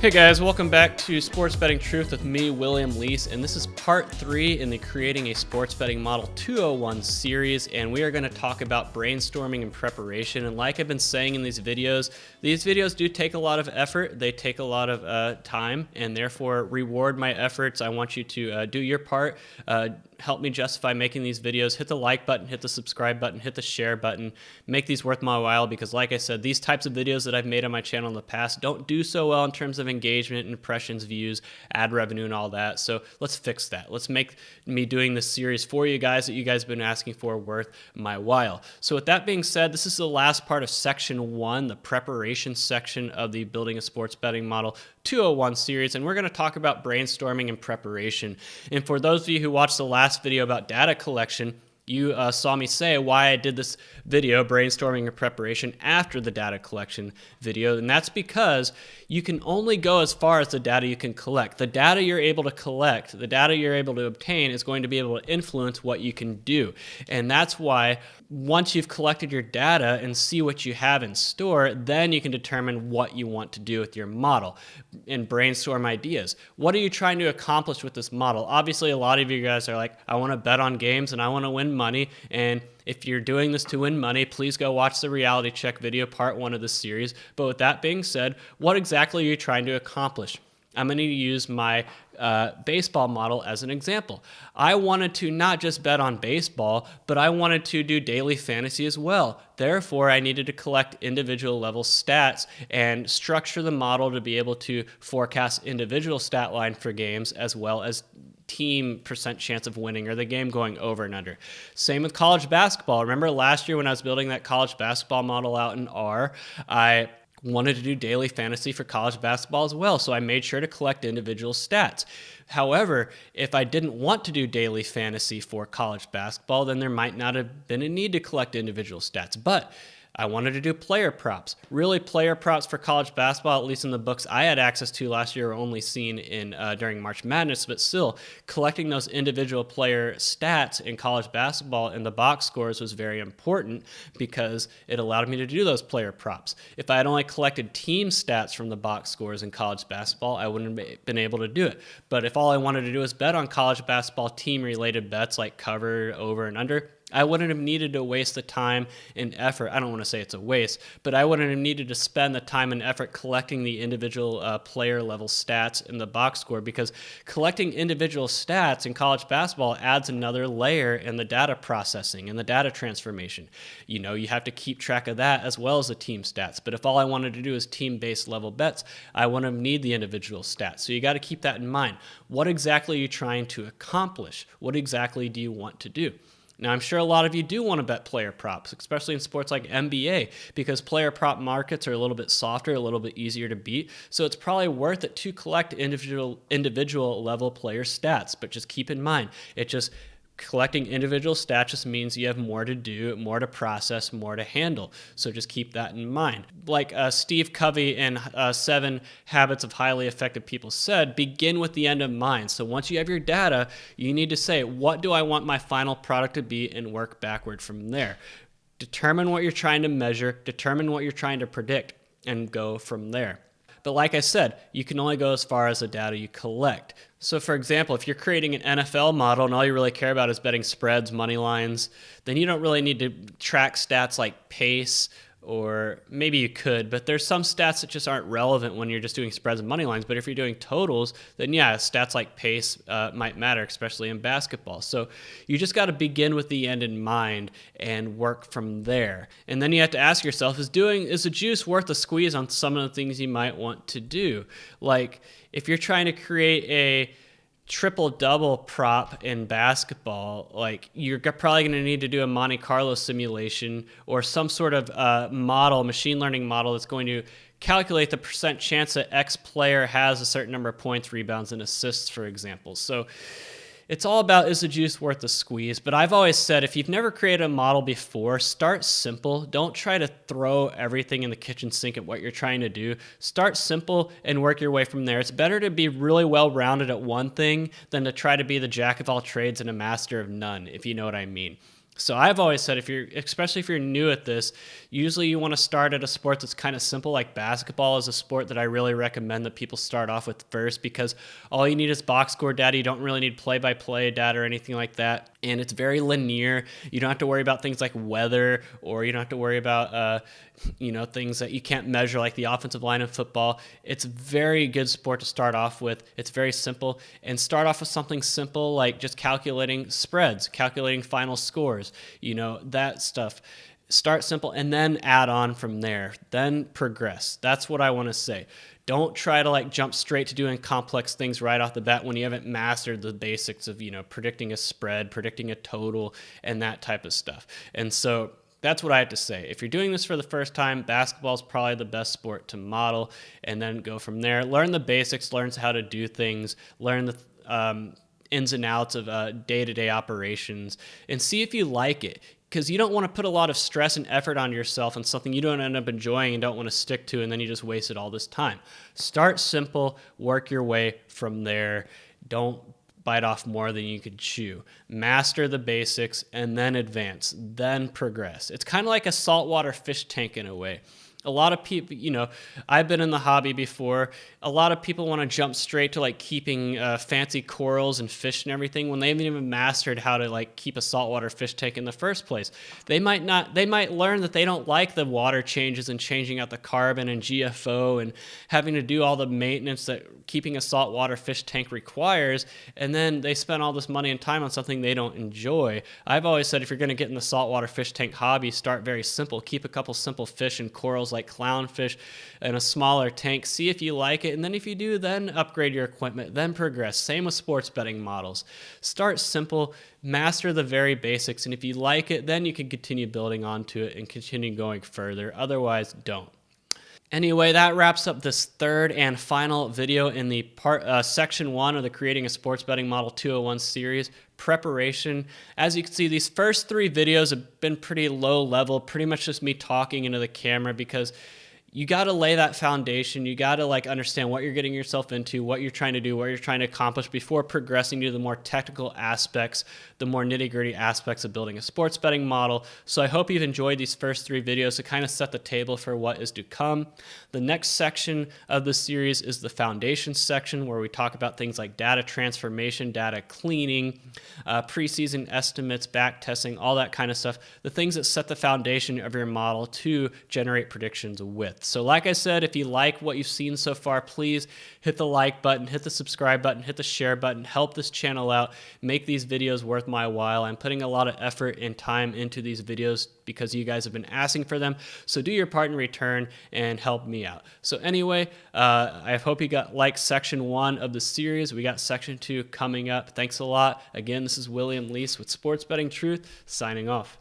Hey guys, welcome back to Sports Betting Truth with me, William Lease, and this is part 3 in the Creating a Sports Betting Model 201 series, and we are going to talk about brainstorming and preparation. And like I've been saying in these videos do take a lot of effort, they take a lot of time, and therefore reward my efforts. I want you to do your part, help me justify making these videos. Hit the like button, hit the subscribe button, hit the share button, make these worth my while, because like I said, these types of videos that I've made on my channel in the past don't do so well in terms of engagement, impressions, views, ad revenue, and all that. So let's fix that. Let's make me doing this series for you guys that you guys have been asking for worth my while. So with that being said, this is the last part of section 1, the preparation section of the Building a Sports Betting Model 201 series, and we're going to talk about brainstorming and preparation. And for those of you who watched the last video about data collection, you saw me say why I did this video, brainstorming and preparation, after the data collection video, and that's because you can only go as far as the data you can collect. The data you're able to collect, the data you're able to obtain is going to be able to influence what you can do. And that's why once you've collected your data and see what you have in store, then you can determine what you want to do with your model and brainstorm ideas. What are you trying to accomplish with this model? Obviously, a lot of you guys are like, I want to bet on games and I want to win money. And if you're doing this to win money, please go watch the reality check video, part 1 of this series. But with that being said, what exactly are you trying to accomplish? I'm going to use my baseball model as an example. I wanted to not just bet on baseball, but I wanted to do daily fantasy as well. Therefore, I needed to collect individual level stats and structure the model to be able to forecast individual stat line for games as well as team percent chance of winning or the game going over and under. Same with college basketball. Remember last year when I was building that college basketball model out in R, I wanted to do daily fantasy for college basketball as well, so I made sure to collect individual stats. However, if I didn't want to do daily fantasy for college basketball, then there might not have been a need to collect individual stats. But I wanted to do player props. Really, player props for college basketball, at least in the books I had access to last year, were only seen in during March Madness, but still, collecting those individual player stats in college basketball in the box scores was very important because it allowed me to do those player props. If I had only collected team stats from the box scores in college basketball, I wouldn't have been able to do it. But if all I wanted to do was bet on college basketball team-related bets like cover, over, and under, I wouldn't have needed to waste the time and effort. I don't want to say it's a waste, but I wouldn't have needed to spend the time and effort collecting the individual player level stats in the box score, because collecting individual stats in college basketball adds another layer in the data processing and the data transformation. You know, you have to keep track of that as well as the team stats. But if all I wanted to do is team-based level bets, I wouldn't need the individual stats. So you got to keep that in mind. What exactly are you trying to accomplish? What exactly do you want to do? Now, I'm sure a lot of you do want to bet player props, especially in sports like NBA, because player prop markets are a little bit softer, a little bit easier to beat. So it's probably worth it to collect individual level player stats. But just keep in mind, collecting individual stats just means you have more to do, more to process, more to handle. So just keep that in mind. Like Steve Covey in 7 Habits of Highly Effective People said, begin with the end in mind. So once you have your data, you need to say, what do I want my final product to be, and work backward from there. Determine what you're trying to measure, determine what you're trying to predict, and go from there. But like I said, you can only go as far as the data you collect. So for example, if you're creating an NFL model and all you really care about is betting spreads, money lines, then you don't really need to track stats like pace, or maybe you could, but there's some stats that just aren't relevant when you're just doing spreads and money lines. But if you're doing totals, then yeah, stats like pace might matter, especially in basketball. So you just got to begin with the end in mind and work from there. And then you have to ask yourself, is the juice worth the squeeze on some of the things you might want to do? Like if you're trying to create a triple-double prop in basketball, like you're probably going to need to do a Monte Carlo simulation or some sort of model, machine learning model that's going to calculate the percent chance that X player has a certain number of points, rebounds, and assists, for example. So it's all about, is the juice worth the squeeze? But I've always said, if you've never created a model before, start simple. Don't try to throw everything in the kitchen sink at what you're trying to do. Start simple and work your way from there. It's better to be really well-rounded at one thing than to try to be the jack of all trades and a master of none, if you know what I mean. So I've always said, especially if you're new at this, usually you want to start at a sport that's kind of simple, like basketball is a sport that I really recommend that people start off with first, because all you need is box score data. You don't really need play-by-play data or anything like that. And it's very linear. You don't have to worry about things like weather, or you don't have to worry about, things that you can't measure, like the offensive line in football. It's a very good sport to start off with. It's very simple. And start off with something simple like just calculating spreads, calculating final scores, that stuff. Start simple and then add on from there. Then progress. That's what I want to say. Don't try to jump straight to doing complex things right off the bat when you haven't mastered the basics of, predicting a spread, predicting a total, and that type of stuff. And so that's what I have to say. If you're doing this for the first time, basketball is probably the best sport to model, and then go from there. Learn the basics, learn how to do things, learn the ins and outs of day-to-day operations, and see if you like it. Because you don't want to put a lot of stress and effort on yourself on something you don't end up enjoying and don't want to stick to, and then you just wasted all this time. Start simple, work your way from there. Don't bite off more than you could chew. Master the basics and then advance, then progress. It's kind of like a saltwater fish tank in a way. A lot of people, I've been in the hobby before. A lot of people want to jump straight to keeping fancy corals and fish and everything when they haven't even mastered how to keep a saltwater fish tank in the first place. They might learn that they don't like the water changes and changing out the carbon and GFO and having to do all the maintenance that keeping a saltwater fish tank requires, and then they spend all this money and time on something they don't enjoy. I've always said if you're going to get in the saltwater fish tank hobby, start very simple. Keep a couple simple fish and corals like clownfish in a smaller tank. See if you like it, and then if you do, then upgrade your equipment, then progress. Same with sports betting models. Start simple, master the very basics, and if you like it, then you can continue building onto it and continue going further. Otherwise, don't. Anyway, that wraps up this third and final video in the section 1 of the Creating a Sports Betting Model 201 series, preparation. As you can see, these first 3 videos have been pretty low level, pretty much just me talking into the camera, because you got to lay that foundation. You got to understand what you're getting yourself into, what you're trying to do, what you're trying to accomplish before progressing to the more technical aspects, the more nitty-gritty aspects of building a sports betting model. So I hope you've enjoyed these first 3 videos to kind of set the table for what is to come. The next section of the series is the foundation section, where we talk about things like data transformation, data cleaning, preseason estimates, back testing, all that kind of stuff, the things that set the foundation of your model to generate predictions with. So like I said, if you like what you've seen so far, please hit the like button, hit the subscribe button, hit the share button, help this channel out, make these videos worth my while. I'm putting a lot of effort and time into these videos because you guys have been asking for them. So do your part in return and help me out. So anyway, I hope you got section 1 of the series. We got section 2 coming up. Thanks a lot. Again, this is William Lease with Sports Betting Truth, signing off.